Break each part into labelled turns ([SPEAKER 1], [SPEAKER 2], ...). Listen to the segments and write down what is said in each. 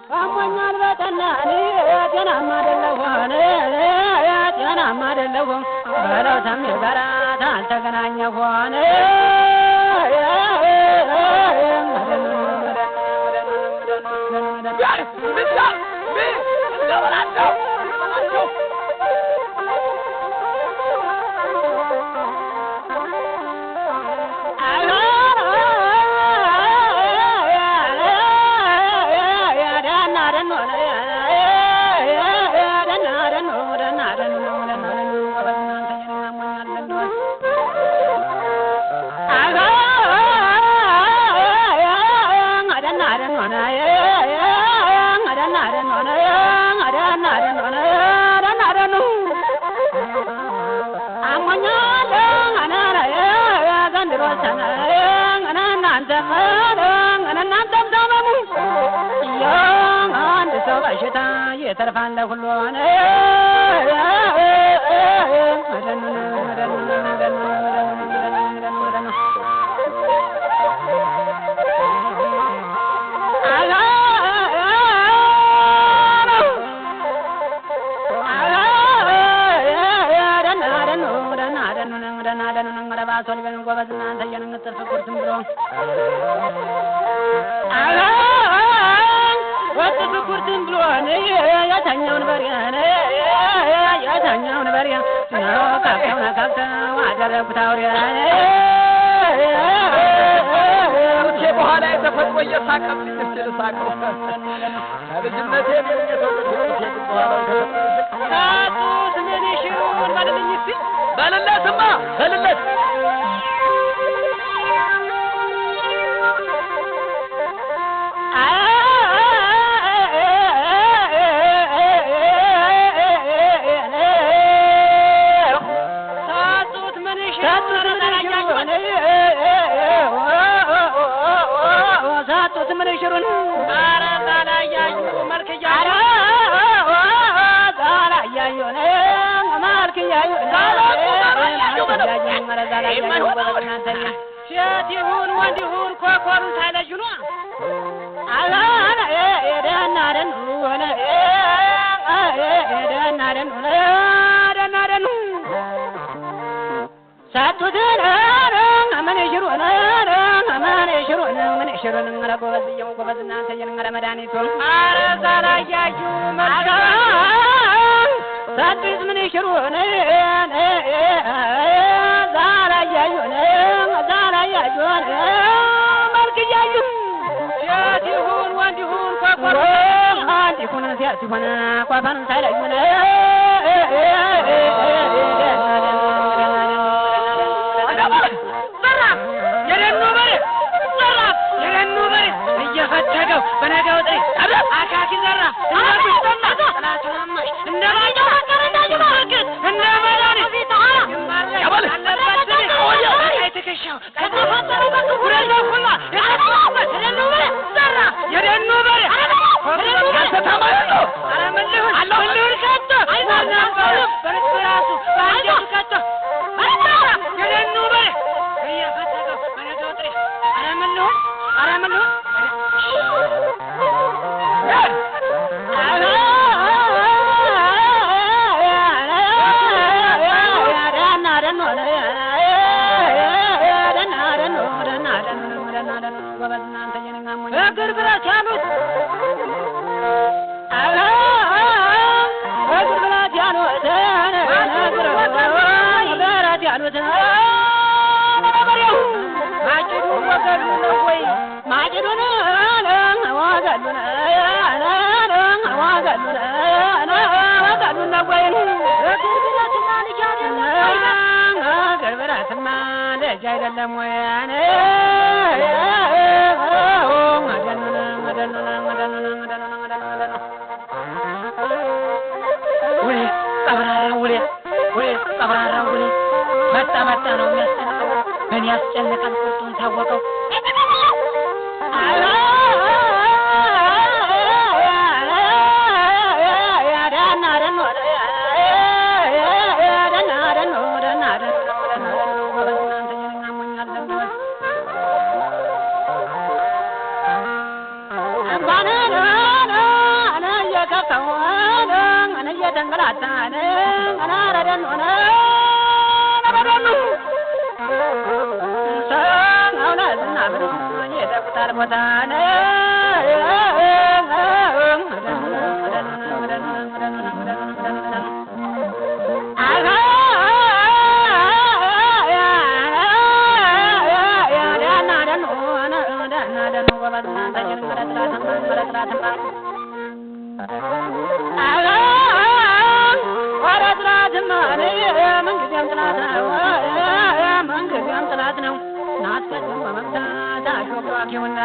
[SPEAKER 1] አሞኛል በጠናኔ ጤናማ አይደለሁም ጤናማ አይደለሁም በለው ተሜ ጋራ ታልተገናኘ ሆነ يترفعن له كلون وتفكرتم بلواني يا تنيون برياني يا تنيون بريان كاكاونا كاكا وعجرب تاورياني
[SPEAKER 2] شيء بحالة يتفت ويا ساكم تنسل ساكم هذا جنتي من يتفت شيء بحالة
[SPEAKER 1] ساتوس منيشون ما لم يفي
[SPEAKER 2] بل الله سما بل الله
[SPEAKER 1] شاتيهون ونديهون كوكور تايلجنوا على دنارن ولا دنارن دنارن ساتودن من يشرون من يشرون على قوزي وقوزنا تجن على مدانيتون على زراياجو مرجع ساتوز من يشرون شاتيهون ونديهون كوكور يكون سياسيون كوفان سايلجون እየፈተገው በነገው ጥሪ አካኪ ዘራ እንደብስተና ሰላቱንማሽ እንደባየው አከረዳጅ ማርክት እንደባላኒ ያባለ አለበት ወያ አይተከሻው ከተፈጠሩ በኩረዛ ሁላ ያተፈጠሩ ስለነው ዘራ የደኑ በረ ከተማሉ አረመልሁ አለሁ ከተ አይዛና በራሱ ባንጀቱ ከተ አይዛራ የደኑ በረ እየፈተገው በነገው ጥሪ አረመልሁ መጣ ነው የሚያስጨንቀው ምን ያስጨንቃል ቁርጡን ታወቀው ከሆነ እየተንገላታን አናረደን ሆነ ነረደኑ ሰውነትና ብሎ የጠቁታል ቦታነ መንገዚያም ጥላት ነው ናትቀድም በመምታት አሾክሯኪውና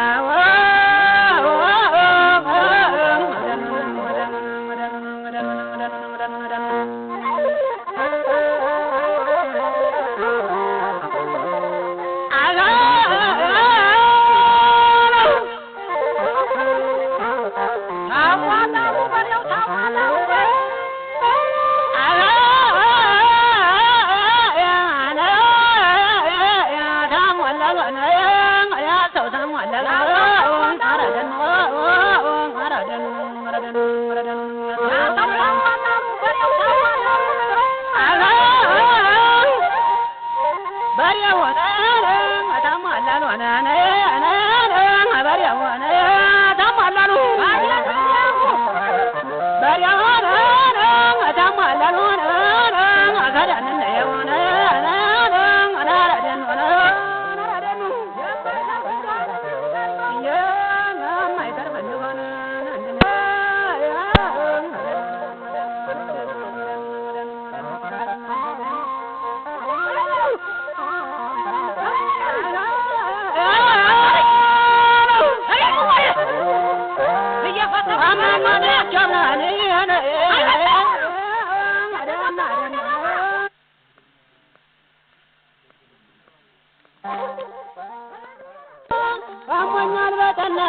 [SPEAKER 1] አሞኛል በጠና